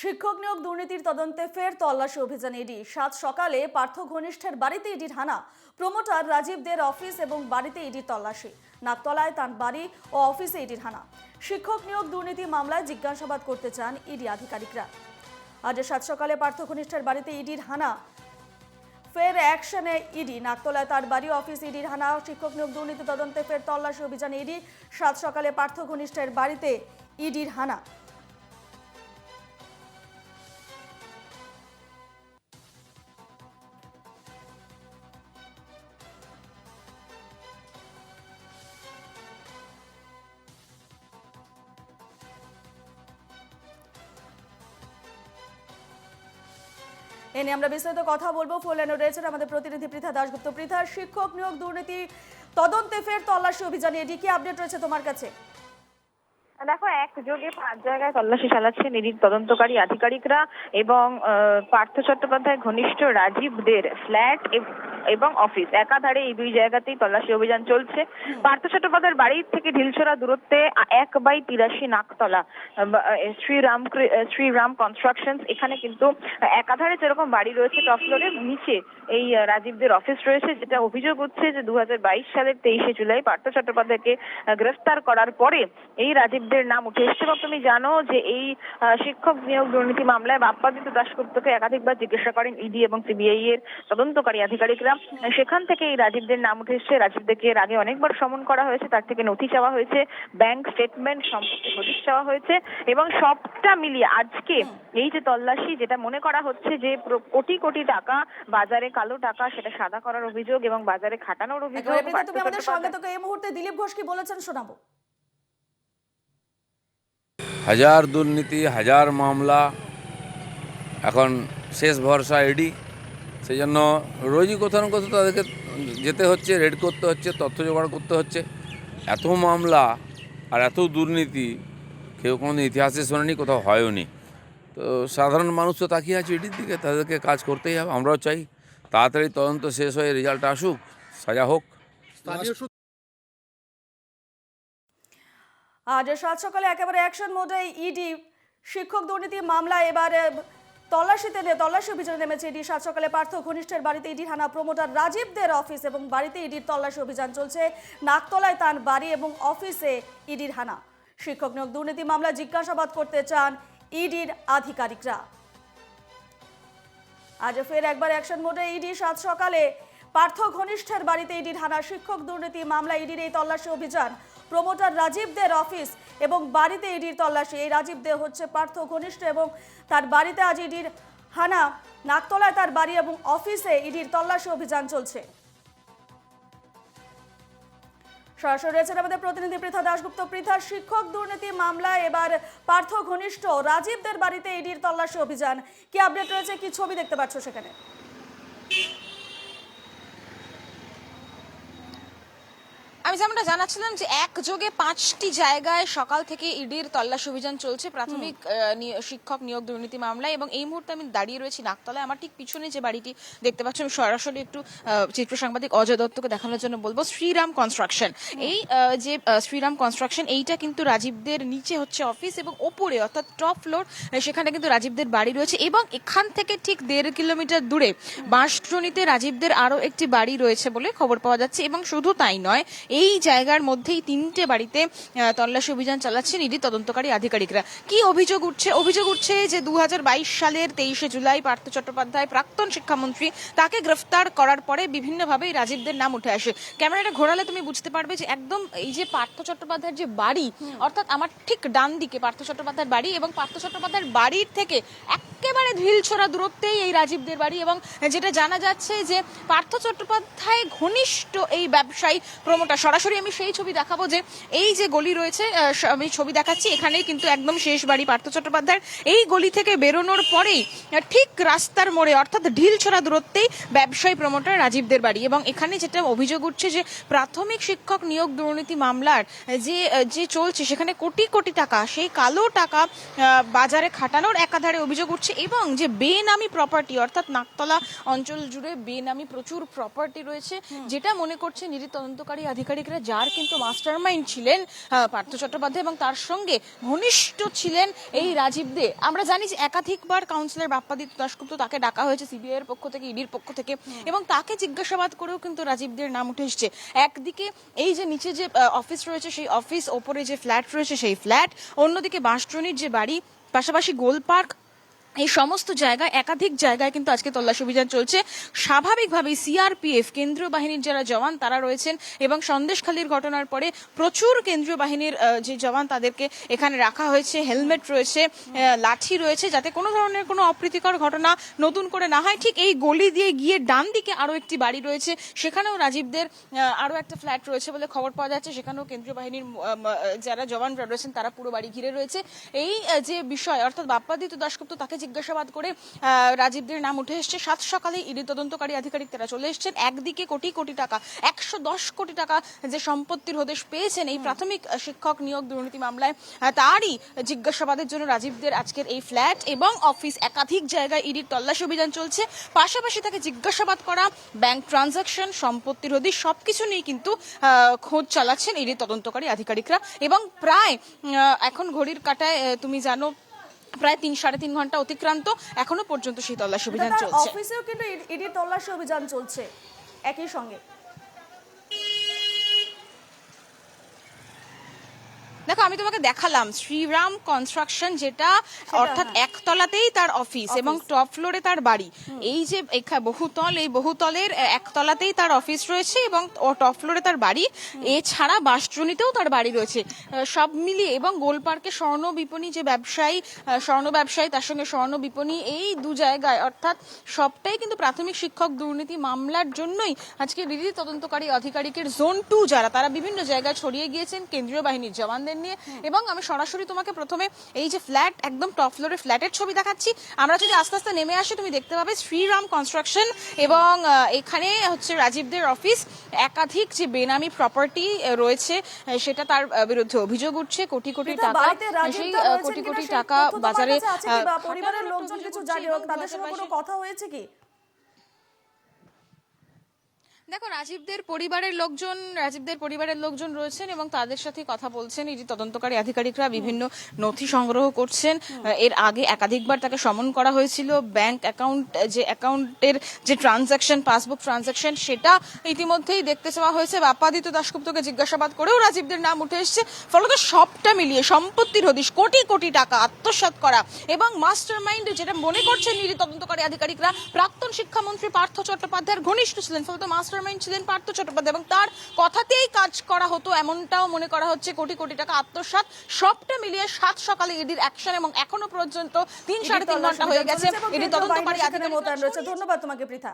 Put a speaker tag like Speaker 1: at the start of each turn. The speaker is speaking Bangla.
Speaker 1: শিক্ষক নিয়োগ দুর্নীতির তদন্তে ফের তল্লাশি অভিযান ইডি। সাত সকালে পার্থ ঘনিষ্ঠের বাড়িতে ইডির হানা, প্রমোটার রাজীব দের অফিস এবং বাড়িতে ইডির তল্লাশি। নাকতলায় তার বাড়ি ও অফিসে ইডির হানা। শিক্ষক নিয়োগ দুর্নীতি মামলায় জিজ্ঞাসাবাদ করতে চান ইডি আধিকারিকরা। আজ সাত সকালে পার্থ ঘনিষ্ঠের বাড়িতে ইডির হানা, ফের অ্যাকশনে ইডি। নাকতলায় তার বাড়ি অফিস ইডির হানা। শিক্ষক নিয়োগ দুর্নীতি তদন্তে ফের তল্লাশি অভিযান ইডি। সাত সকালে পার্থ ঘনিষ্ঠের বাড়িতে ইডির হানা। এ নিয়ে আমরা বিস্তারিত কথা বলবো। ফোন লাইনে রয়েছেন আমাদের প্রতিনিধি পৃথা দাশগুপ্ত। পৃথা, শিক্ষক নিয়োগ দুর্নীতি তদন্তে ফের তল্লাশি অভিযানে এটি কি আপডেট রয়েছে তোমার কাছে?
Speaker 2: দেখো, একযোগে ৫ জায়গায় তল্লাশি চালাচ্ছেন ইডির তদন্তকারী আধিকারিকরা এবং পার্থ চট্টোপাধ্যায় ঘনিষ্ঠ রাজীব দের ফ্ল্যাট এবং অফিস একাধারে এই দুই জায়গাতেই তল্লাশি অভিযান চলছে। পার্থ চট্টোপাধ্যায়ের বাড়ির থেকে ঢিলছড়া দূরত্বে ১/৮৩ নাকতলা শ্রীরাম কনস্ট্রাকশনস, এখানে কিন্তু একাধারে যেরকম বাড়ি রয়েছে টপ ফ্লোরের নিচে এই রাজীবদের অফিস রয়েছে, যেটা অভিযোগ হচ্ছে যে ২০২২ সালের ২৩শে জুলাই পার্থ চট্টোপাধ্যায়কে গ্রেফতার করার পরে এই রাজীবদের নাম উঠে এসছে। এবং তুমি জানো যে এই শিক্ষক নিয়োগ দুর্নীতি মামলায় বাপ্পাদিত্য দাশগুপ্তকে একাধিকবার জিজ্ঞাসা করেন ইডি এবং সিবিআই এর তদন্তকারী আধিকারিকরা। সেখান থেকে এই রাজীবদের নাম উঠে এসছে। রাজীবদেরকে এর আগে অনেকবার সমন করা হয়েছে, তার থেকে নথি চাওয়া হয়েছে, ব্যাংক স্টেটমেন্ট সম্পর্কে হদিশ চাওয়া হয়েছে এবং সবটা মিলিয়ে আজকে এই যে তল্লাশি, যেটা মনে করা হচ্ছে যে কোটি কোটি টাকা বাজারে কালো টাকা সেটা সাদা করার অভিযোগ এবং বাজারে খাটানোর অভিযোগ।
Speaker 1: তুমি আমাদের সঙ্গে থেকে এই মুহূর্তে দিলীপ ঘোষ কি বলেছেন শোনাবো।
Speaker 3: হাজার দুর্নীতি, হাজার মামলা, এখন শেষ ভরসা ইডি। সেই জন্য রোজই কোথাও না কোথাও তাদেরকে যেতে হচ্ছে, রেড করতে হচ্ছে, তথ্য জোগাড় করতে হচ্ছে। এত মামলা আর এত দুর্নীতি কেউ কোনো ইতিহাসে শোনেনি, কোথাও হয়ও নি। তো সাধারণ মানুষ তো তাকিয়ে আছে ইডির দিকে, তাদেরকে কাজ করতেই হবে। আমরাও চাই তাড়াতাড়ি তদন্ত শেষ হয়ে রেজাল্ট আসুক, সাজা হোক।
Speaker 1: আজ সাত সকালে একেবারে অ্যাকশন মোডে ইডি শিক্ষক দুর্নীতি মামলায় এবার তল্লাশি অভিযানে নেমেছে ইডি। সাত সকালে পার্থ ঘনিষ্ঠের বাড়িতে ইডির হানা, প্রমোটার রাজীব দের অফিস এবং বাড়িতে ইডির তল্লাশি অভিযান চলছে। নাকতলায় তার বাড়ি এবং অফিসে ইডির হানা। শিক্ষক নিয়োগ দুর্নীতি মামলায় জিজ্ঞাসাবাদ করতে চান ইডির আধিকারিকরা। আজ ফের একবার অ্যাকশন মোডে ইডি। সাত সকালে পার্থ ঘনিষ্ঠের বাড়িতে ইডির হানা। শিক্ষক দুর্নীতি মামলা ইডির এই তল্লাশি অভিযান। প্রমোটার রাজীব দের অফিস এবং বাড়িতে ইডির তল্লাশি। এই রাজীব দে হচ্ছে পার্থ ঘনিষ্ঠ এবং তার বাড়িতে আজ ইডির হানা। নাকতলায় তার বাড়ি এবং অফিসে ইডির তল্লাশি অভিযান চলছে। সরাসরি রয়েছেন আমাদের প্রতিনিধি পৃথা দাশগুপ্ত। পৃথা, শিক্ষক দুর্নীতি মামলায় এবার পার্থ ঘনিষ্ঠ রাজীবদের বাড়িতে ইডির তল্লাশি অভিযান, কি আপডেট রয়েছে, কি ছবি দেখতে পাচ্ছ সেখানে?
Speaker 4: আমি যেমনটা জানাচ্ছিলাম যে একযোগে ৫টি জায়গায় সকাল থেকে ইডির তল্লাশি অভিযান চলছে প্রাথমিক শিক্ষক নিয়োগ দুর্নীতি মামলায়। এবং এই মুহূর্তে আমি দাঁড়িয়ে রয়েছি নাকতলায়। আমার ঠিক পিছনে যে বাড়িটি দেখতে পাচ্ছি, আমি সরাসরি একটু চিত্র সাংবাদিক অজয় দত্তকে দেখানোর জন্য বলবো। শ্রীরাম কনস্ট্রাকশন, এই যে শ্রীরাম কনস্ট্রাকশন, এইটা কিন্তু রাজীবদের নিচে হচ্ছে অফিস এবং ওপরে অর্থাৎ টপ ফ্লোর, সেখানে কিন্তু রাজীবদের বাড়ি রয়েছে। এবং এখান থেকে ঠিক ১.৫ কিলোমিটার দূরে বাঁশটুনিতে রাজীবদের আরো একটি বাড়ি রয়েছে বলে খবর পাওয়া যাচ্ছে। এবং শুধু তাই নয়, এই জায়গার মধ্যেই ৩টে বাড়িতে তল্লাশি অভিযান চালাচ্ছেন ইডি তদন্তকারী আধিকারিকরা। কি অভিযোগ উঠছে? অভিযোগ উঠছে যে ২০২২ সালের ২৩শে জুলাই পার্থ চট্টোপাধ্যায়, প্রাক্তন শিক্ষামন্ত্রী, তাকে গ্রেফতার করার পরে বিভিন্নভাবে রাজীবদের নাম উঠে আসে। ক্যামেরাটা ঘোরালে তুমি বুঝতে পারবে যে একদম এই যে পার্থ চট্টোপাধ্যায়ের যে বাড়ি, অর্থাৎ আমার ঠিক ডান দিকে পার্থ চট্টোপাধ্যায়ের বাড়ি এবং পার্থ চট্টোপাধ্যায়ের বাড়ির থেকে একেবারে ঢিলছোড়া দূরত্বেই এই রাজীবদের বাড়ি। এবং যেটা জানা যাচ্ছে যে পার্থ চট্টোপাধ্যায় ঘনিষ্ঠ এই ব্যবসায়ী প্রমোটার। সরাসরি আমি সেই ছবি দেখাবো যে এই যে গলি রয়েছে, আমি ছবি দেখাচ্ছি, এখানেই কিন্তু একদম শেষ বাড়ি পার্থ চট্টোপাধ্যায়ের। এই গলি থেকে বেরোনোর পরেই ঠিক রাস্তার মোড়ে অর্থাৎ ঢিলছোড়া দূরত্বেই ব্যবসায়ী প্রমোটার রাজীবদের বাড়ি। এবং এখানে যেটা অভিযোগ উঠছে যে প্রাথমিক শিক্ষক নিয়োগ দুর্নীতি মামলার যে চলছে, সেখানে কোটি কোটি টাকা, সেই কালো টাকা বাজারে খাটানোর একাধারে অভিযোগ উঠছে। এবং যে বেনামি প্রপার্টি অর্থাৎ নাকতলা অঞ্চল জুড়ে বেনামি প্রচুর প্রপার্টি রয়েছে, যেটা মনে করছেন ইডি তদন্তকারী আধিকারিকরা, যার কিন্তু মাস্টারমাইন্ড ছিলেন পার্থ চট্টোপাধ্যায় এবং তার সঙ্গে ঘনিষ্ঠ ছিলেন এই রাজীব দে। আমরা জানি যে একাধিকবার কাউন্সিলর বাপ্পাদিত্য দাশগুপ্ত তাকে ডাকা হয়েছে সিবিআই এর পক্ষ থেকে, ইডির পক্ষ থেকে, এবং তাকে জিজ্ঞাসাবাদ করেও কিন্তু রাজীব দের নাম উঠে এসছে। একদিকে এই যে নিচে যে অফিস রয়েছে সেই অফিস, ওপরে যে ফ্ল্যাট রয়েছে সেই ফ্ল্যাট, অন্যদিকে বাঁশট্রনির যে বাড়ি, পাশাপাশি গোল পার্ক, এই সমস্ত জায়গায় একাধিক জায়গায় কিন্তু আজকে তল্লাশি অভিযান চলছে। স্বাভাবিকভাবেই সিআরপিএফ কেন্দ্রীয় বাহিনীর যারা জওয়ান তারা রয়েছেন এবং সন্দেশখালীর ঘটনার পরে প্রচুর কেন্দ্রীয় বাহিনীর যে জওয়ান তাদেরকে এখানে রাখা হয়েছে, হেলমেট রয়েছে, লাঠি রয়েছে, যাতে কোনো ধরনের কোনো অপ্রীতিকর ঘটনা নতুন করে না হয়। ঠিক এই গলি দিয়ে গিয়ে ডান দিকে আরো একটি বাড়ি রয়েছে, সেখানেও রাজীবদের আরো একটা ফ্ল্যাট রয়েছে বলে খবর পাওয়া যাচ্ছে, সেখানেও কেন্দ্রীয় বাহিনীর যারা জওয়ানরা রয়েছেন তারা পুরো বাড়ি ঘিরে রয়েছে। এই যে বিষয় অর্থাৎ বাপ্পাদিত্য দাশগুপ্ত তাকে জিজ্ঞাসাবাদ করে রাজীবদের নাম উঠে এসছে। সাত সকালে ইডি তদন্তকারী আধিকারিক তারা চলে এসেছেন। একদিকে কোটি কোটি টাকা, 110 কোটি টাকা যে সম্পত্তির হদিশ পেয়েছেন এই প্রাথমিক শিক্ষক নিয়োগ দুর্নীতি মামলায়, তারই জিজ্ঞাসাবাদের জন্য রাজীবদের আজকের এই ফ্ল্যাট এবং অফিস একাধিক জায়গায় ইডির তল্লাশি অভিযান চলছে। পাশাপাশি তাকে জিজ্ঞাসাবাদ করা, ব্যাংক ট্রানজাকশন, সম্পত্তির হদিশ সবকিছু নিয়ে কিন্তু খোঁজ চালাচ্ছেন ইডির তদন্তকারী আধিকারিকরা। এবং প্রায় এখন ঘড়ির কাঁটায় তুমি জানো প্রায় 3-3.5 ঘন্টা অতিক্রান্ত, এখনো পর্যন্ত সেই তল্লাশি অভিযান চলছে।
Speaker 1: অফিসেও কিন্তু ইডি তল্লাশি অভিযান চলছে একই সঙ্গে।
Speaker 4: দেখো আমি তোমাকে দেখালাম শ্রীরাম কনস্ট্রাকশন, যেটা অর্থাৎ একতলাতেই তার অফিস এবং টপ ফ্লোরে তার বাড়ি। এই যে বহুতল, এই বহুতলের একতলাতেই তার অফিস রয়েছে এবং টপ ফ্লোরে তার বাড়ি। এছাড়া বাঁশট্রনিতেও তার বাড়ি রয়েছে। সব মিলিয়ে এবং গোল পার্কে স্বর্ণ বিপণী যে ব্যবসায়ী, স্বর্ণ ব্যবসায়ী, তার সঙ্গে স্বর্ণ বিপণী, এই দু জায়গায় অর্থাৎ সবটাই কিন্তু প্রাথমিক শিক্ষক দুর্নীতি মামলার জন্যই আজকে ইডি তদন্তকারী আধিকারিকের জোন 2 যারা, তারা বিভিন্ন জায়গায় ছড়িয়ে গিয়েছেন কেন্দ্রীয় বাহিনীর জওয়ানদের নিয়ে। এবং আমি সরাসরি তোমাকে প্রথমে এই যে ফ্ল্যাট, একদম টপ ফ্লোরে ফ্ল্যাটের ছবি দেখাচ্ছি। আমরা যদি আস্তে আস্তে নেমে আসি তুমি দেখতে পাবে শ্রীরাম কনস্ট্রাকশন এবং এখানে হচ্ছে রাজীবদের অফিস। একাধিক যে বেনামি প্রপার্টি রয়েছে সেটা তার বিরুদ্ধে অভিযোগ উঠছে, কোটি কোটি টাকা, সেই কোটি কোটি টাকা বাজারে
Speaker 1: পরিবারের লোকজন কিছু জানিয়ে তাদের সঙ্গে কোনো কথা হয়েছে কি?
Speaker 4: দেখো রাজীবদের পরিবারের লোকজন রয়েছেন এবং তাদের সাথে কথা বলছেন ইডি তদন্তকারী আধিকারিকরা, বিভিন্ন নথি সংগ্রহ করছেন। এর আগে একাধিকবার তাকে সমন করা হয়েছিল। ব্যাংক অ্যাকাউন্টের যে ট্রানজাকশন, পাসবুক ট্রানজাকশন, সেটা ইতিমধ্যেই দেখতে চাওয়া হয়েছে। বাপ্পাদিত্য দাশগুপ্তকে জিজ্ঞাসাবাদ করেও রাজীবদের নাম উঠে এসেছে। ফলত সবটা মিলিয়ে সম্পত্তির হদিশ, কোটি কোটি টাকা আত্মসাৎ করা এবং মাস্টার মাইন্ড যেটা মনে করছেন ইডি তদন্তকারী আধিকারিকরা, প্রাক্তন শিক্ষামন্ত্রী পার্থ চট্টোপাধ্যায়ের ঘনিষ্ঠ ছিলেন। ফলত মাস্টারমাইন্ড ছিলেন পার্থ চট্টোপাধ্যায় এবং তার কথাতেই কাজ করা হতো, এমনটাও মনে করা হচ্ছে। কোটি কোটি টাকা আত্মসাৎ, সবটা মিলিয়ে 7 সকালে ইডির অ্যাকশন এবং এখনো পর্যন্ত 3-3.5 ঘন্টা হয়ে গেছে ইডি তদন্তকারী আধিকারিকরা।
Speaker 1: ধন্যবাদ তোমাকে পৃথা।